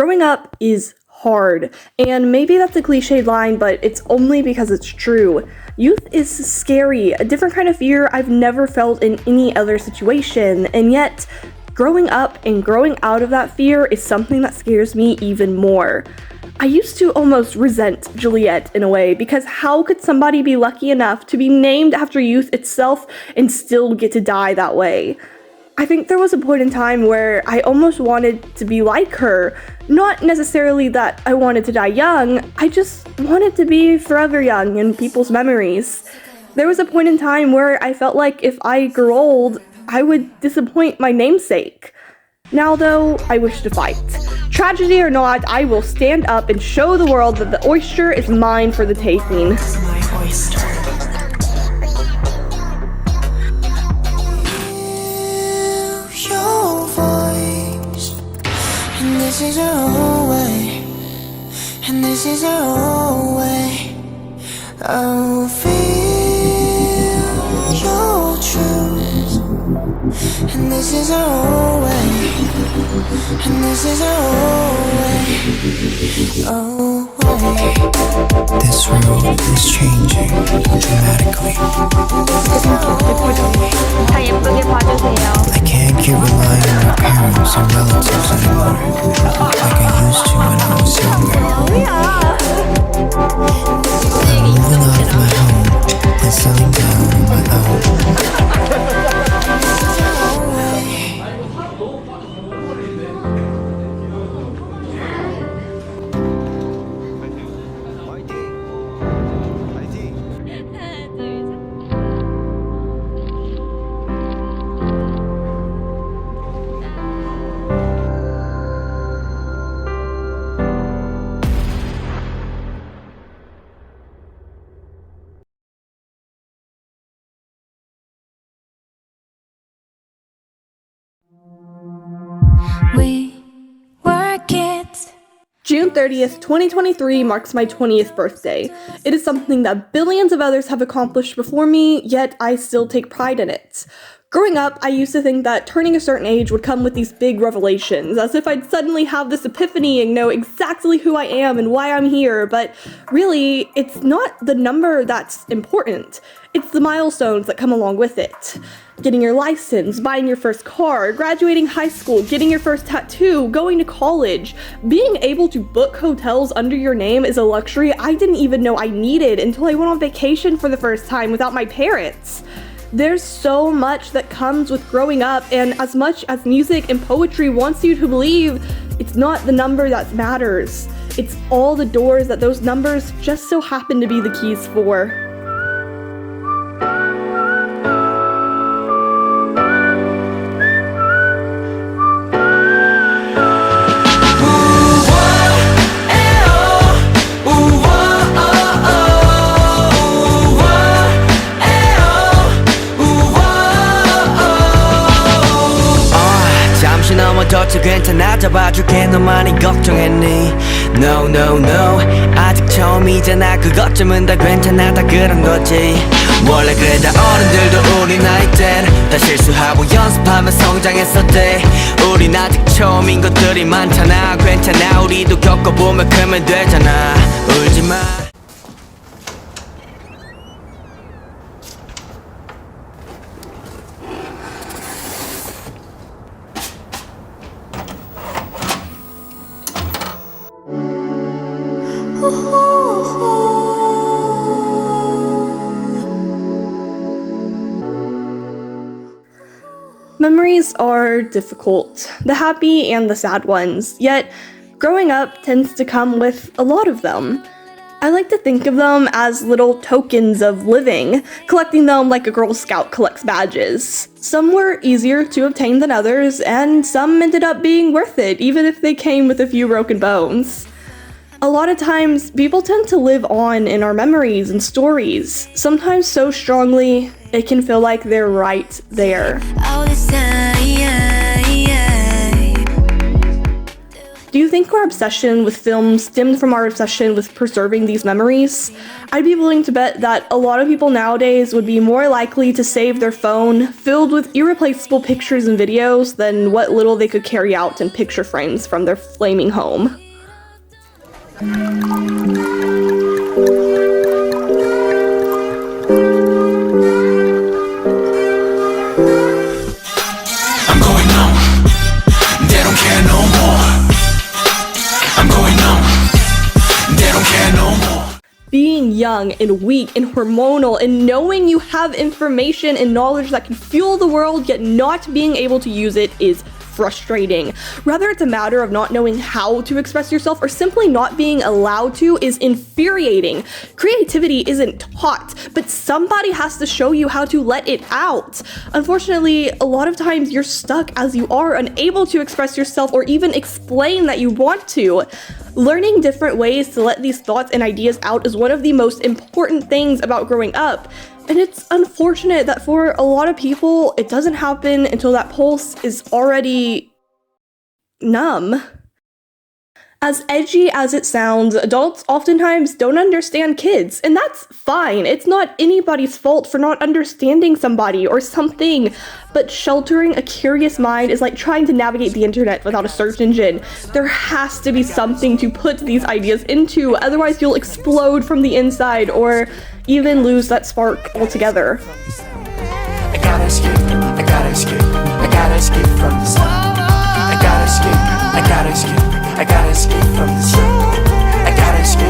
Growing up is hard, and maybe that's a cliched line, but it's only because it's true. Youth is scary, a different kind of fear I've never felt in any other situation, and yet, growing up and growing out of that fear is something that scares me even more. I used to almost resent Juliet in a way, because how could somebody be lucky enough to be named after youth itself and still get to die that way? I think there was a point in time where I almost wanted to be like her. Not necessarily that I wanted to die young, I just wanted to be forever young in people's memories. There was a point in time where I felt like if I grew old, I would disappoint my namesake. Now though, I wish to fight. Tragedy or not, I will stand up and show the world that the oyster is mine for the taking. My oyster. Your voice, and this is our way, and this is our way. I'll feel your truth, and this is our way, and this is our way. Oh, way. This road is changing dramatically. 다 예쁘게 봐주세요. I can't keep relying on my parents and relatives anymore, like I used to when I was younger. I'm moving out of my home and settling down on my own. We were kids. June 30th, 2023 marks my 20th birthday. It is something that billions of others have accomplished before me, yet I still take pride in it. Growing up, I used to think that turning a certain age would come with these big revelations, as if I'd suddenly have this epiphany and know exactly who I am and why I'm here, but really, it's not the number that's important. It's the milestones that come along with it. Getting your license, buying your first car, graduating high school, getting your first tattoo, going to college. Being able to book hotels under your name is a luxury I didn't even know I needed until I went on vacation for the first time without my parents. There's so much that comes with growing up, and as much as music and poetry wants you to believe, it's not the number that matters. It's all the doors that those numbers just so happen to be the keys for. 덫을 괜찮아 잡아줄게 너 많이 걱정했니 No no no 아직 처음이잖아 그것쯤은 다 괜찮아 다 그런 거지 원래 그래 다 어른들도 우리 나이 땐 다 실수하고 연습하며 성장했었대 우린 아직 처음인 것들이 많잖아 괜찮아 우리도 겪어보면 크면 되잖아 울지마 Memories are difficult, the happy and the sad ones, yet growing up tends to come with a lot of them. I like to think of them as little tokens of living, collecting them like a Girl Scout collects badges. Some were easier to obtain than others, and some ended up being worth it, even if they came with a few broken bones. A lot of times, people tend to live on in our memories and stories, sometimes so strongly, it can feel like they're right there. Do you think our obsession with film stemmed from our obsession with preserving these memories? I'd be willing to bet that a lot of people nowadays would be more likely to save their phone filled with irreplaceable pictures and videos than what little they could carry out in picture frames from their flaming home. Being young and weak and hormonal and knowing you have information and knowledge that can fuel the world yet not being able to use it is frustrating. Whether it's a matter of not knowing how to express yourself or simply not being allowed to is infuriating. Creativity isn't taught, but somebody has to show you how to let it out. Unfortunately, a lot of times you're stuck as you are, unable to express yourself or even explain that you want to. Learning different ways to let these thoughts and ideas out is one of the most important things about growing up. And it's unfortunate that for a lot of people, it doesn't happen until that pulse is already numb. As edgy as it sounds, adults oftentimes don't understand kids, and that's fine. It's not anybody's fault for not understanding somebody or something, but sheltering a curious mind is like trying to navigate the internet without a search engine. There has to be something to put these ideas into, otherwise you'll explode from the inside or even lose that spark altogether. I gotta escape, I gotta escape, I gotta escape from the sun. I gotta escape, I gotta escape, I gotta escape from the sun. I gotta escape,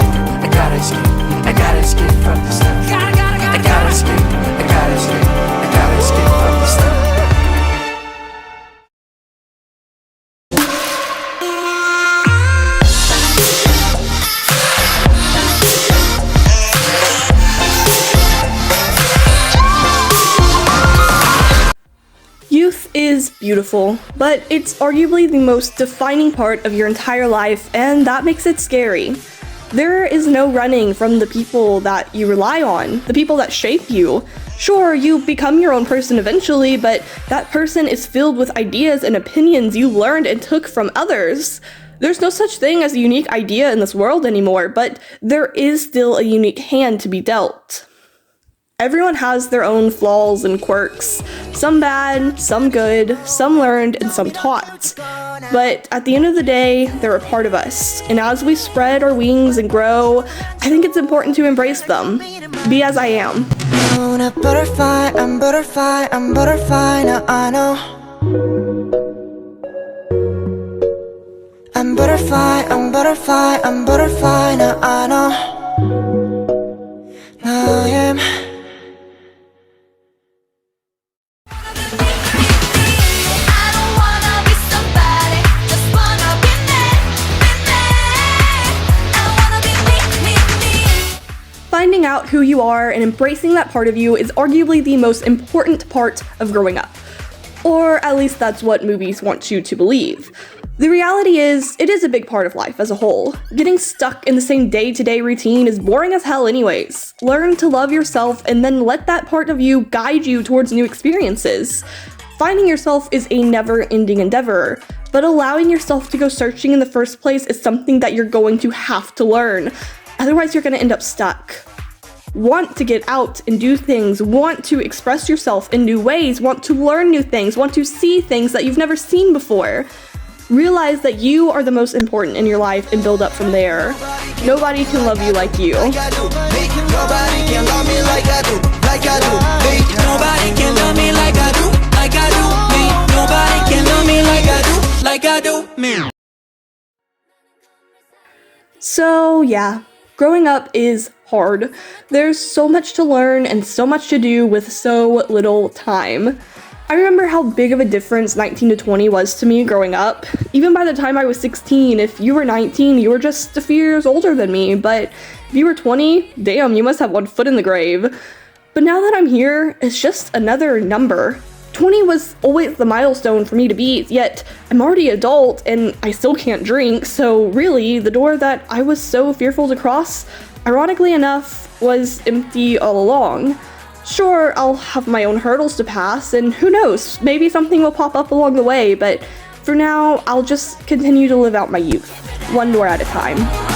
I gotta escape, I gotta escape from the sun. I gotta escape, I gotta escape, I gotta escape from the sun. Youth is beautiful, but it's arguably the most defining part of your entire life, and that makes it scary. There is no running from the people that you rely on, the people that shape you. Sure, you become your own person eventually, but that person is filled with ideas and opinions you learned and took from others. There's no such thing as a unique idea in this world anymore, but there is still a unique hand to be dealt. Everyone has their own flaws and quirks, some bad, some good, some learned, and some taught. But at the end of the day, they're a part of us, and as we spread our wings and grow, I think it's important to embrace them. Be as I am. I'm a butterfly, I'm butterfly, I'm butterfly, now I know. I'm butterfly, I'm butterfly, I'm butterfly, now I know. Now I am. Finding out who you are and embracing that part of you is arguably the most important part of growing up. Or at least that's what movies want you to believe. The reality is, it is a big part of life as a whole. Getting stuck in the same day-to-day routine is boring as hell anyways. Learn to love yourself and then let that part of you guide you towards new experiences. Finding yourself is a never-ending endeavor, but allowing yourself to go searching in the first place is something that you're going to have to learn. Otherwise, you're gonna end up stuck. Want to get out and do things, want to express yourself in new ways, want to learn new things, want to see things that you've never seen before. Realize that you are the most important in your life and build up from there. Nobody can love you like you. Nobody can love me like I do, like I do. Nobody can love me like I do, like I do. Nobody can love me like I do, like I do. Me. So yeah, growing up is hard. There's so much to learn and so much to do with so little time. I remember how big of a difference 19 to 20 was to me growing up. Even by the time I was 16, if you were 19, you were just a few years older than me, but if you were 20, damn, you must have one foot in the grave. But now that I'm here, it's just another number. 20 was always the milestone for me to beat, yet I'm already adult and I still can't drink, so really, the door that I was so fearful to cross, ironically enough, was empty all along. Sure, I'll have my own hurdles to pass, and who knows, maybe something will pop up along the way, but For now, I'll just continue to live out my youth, one door at a time.